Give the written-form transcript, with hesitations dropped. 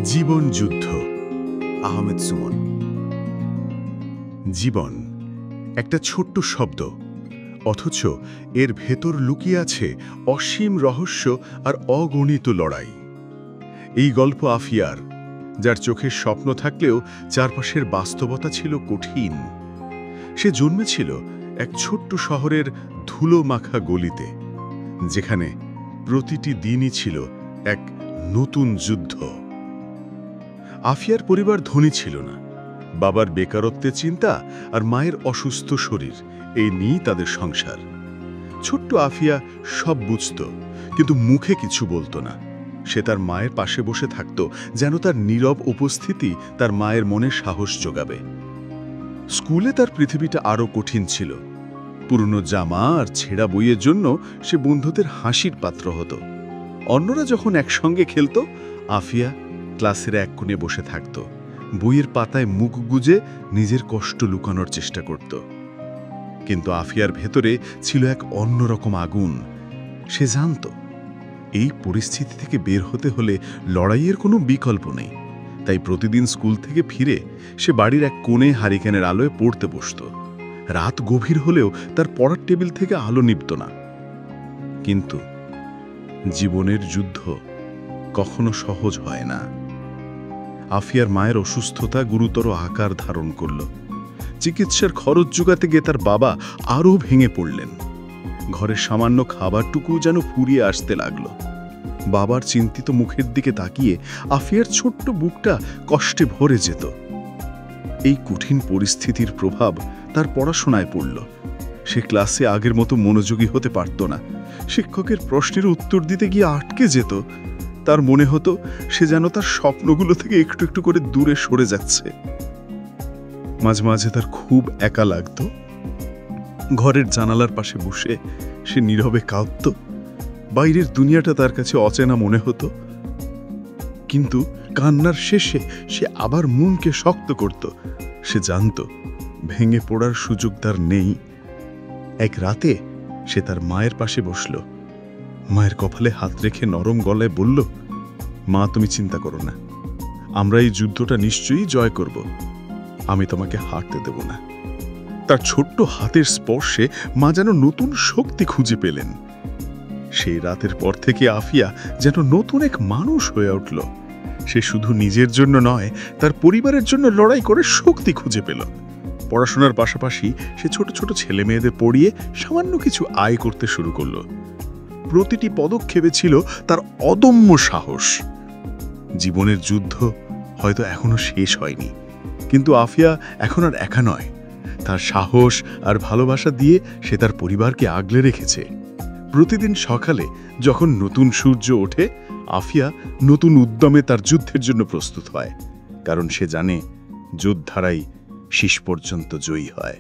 জীবন যুদ্ধ। আহমেদ সুমন। জীবন একটা ছোট্ট শব্দ, অথচ এর ভেতর লুকিয়ে আছে অসীম রহস্য আর অগণিত লড়াই। এই গল্প আফিয়ার, যার চোখের স্বপ্ন থাকলেও চারপাশের বাস্তবতা ছিল কঠিন। সে জন্মেছিল এক ছোট্ট শহরের ধুলো মাখা গলিতে, যেখানে প্রতিটি দিনই ছিল এক নতুন যুদ্ধ। আফিয়ার পরিবার ধনী ছিল না। বাবার বেকারত্বের চিন্তা আর মায়ের অসুস্থ শরীর, এই নিয়েই তাদের সংসার। ছোট্ট আফিয়া সব বুঝত, কিন্তু মুখে কিছু বলতো না। সে তার মায়ের পাশে বসে থাকত, যেন তার নীরব উপস্থিতি তার মায়ের মনে সাহস যোগাবে। স্কুলে তার পৃথিবীটা আরও কঠিন ছিল। পুরনো জামা আর ছেঁড়া বইয়ের জন্য সে বন্ধুদের হাসির পাত্র হতো। অন্যরা যখন একসঙ্গে খেলত, আফিয়া ক্লাসের এক কোণে বসে থাকত, বইয়ের পাতায় মুখ গুজে নিজের কষ্ট লুকানোর চেষ্টা করত। কিন্তু আফিয়ার ভেতরে ছিল এক অন্যরকম আগুন। সে জানত, এই পরিস্থিতি থেকে বের হতে হলে লড়াইয়ের কোনো বিকল্প নেই। তাই প্রতিদিন স্কুল থেকে ফিরে সে বাড়ির এক কোণে হারিকেনের আলোয় পড়তে বসত। রাত গভীর হলেও তার পড়ার টেবিল থেকে আলো নিভত না। কিন্তু জীবনের যুদ্ধ কখনো সহজ হয় না। আফিয়ার মায়ের অসুস্থতা গুরুতর আকার ধারণ করল। চিকিৎসার খরচ জোগাতে গিয়ে তার বাবা আরও ভেঙে পড়লেন। ঘরের সামান্য খাবারটুকু যেন ফুরিয়ে আসতে লাগলো। বাবার চিন্তিত মুখের দিকে তাকিয়ে আফিয়ার ছোট্ট বুকটা কষ্টে ভরে যেত। এই কঠিন পরিস্থিতির প্রভাব তার পড়াশোনায় পড়ল। সে ক্লাসে আগের মতো মনোযোগী হতে পারত না। শিক্ষকের প্রশ্নের উত্তর দিতে গিয়ে আটকে যেত। তার মনে হতো সে যেন তার স্বপ্নগুলো থেকে একটু একটু করে দূরে সরে যাচ্ছে। মাঝে মাঝে তার খুব একা লাগতো। ঘরের জানালার পাশে বসে সে নীরবে কাঁদত। বাইরের দুনিয়াটা তার কাছে অচেনা মনে হতো। কিন্তু কান্নার শেষে সে আবার মনকে শক্ত করত। সে জানত, ভেঙে পড়ার সুযোগ তার নেই। এক রাতে সে তার মায়ের পাশে বসল। মায়ের কপালে হাত রেখে নরম গলায় বলল, মা, তুমি চিন্তা করো না, আমরা এই যুদ্ধটা নিশ্চয়ই জয় করব। আমি তোমাকে হারতে দেব না। তার ছোট্ট হাতের স্পর্শে মা যেন নতুন শক্তি খুঁজে পেলেন। সেই রাতের পর থেকে আফিয়া যেন নতুন এক মানুষ হয়ে উঠল। সে শুধু নিজের জন্য নয়, তার পরিবারের জন্য লড়াই করে শক্তি খুঁজে পেল। পড়াশোনার পাশাপাশি সে ছোট ছোট ছেলে মেয়েদের পড়িয়ে সামান্য কিছু আয় করতে শুরু করল। প্রতিটি পদক্ষেপে ছিল তার অদম্য সাহস। জীবনের যুদ্ধ হয়তো এখনো শেষ হয়নি, কিন্তু আফিয়া এখন আর একা নয়। তার সাহস আর ভালোবাসা দিয়ে সে তার পরিবারকে আগলে রেখেছে। প্রতিদিন সকালে যখন নতুন সূর্য ওঠে, আফিয়া নতুন উদ্যমে তার যুদ্ধের জন্য প্রস্তুত হয়, কারণ সে জানে যোদ্ধারাই শেষ পর্যন্ত জয়ী হয়।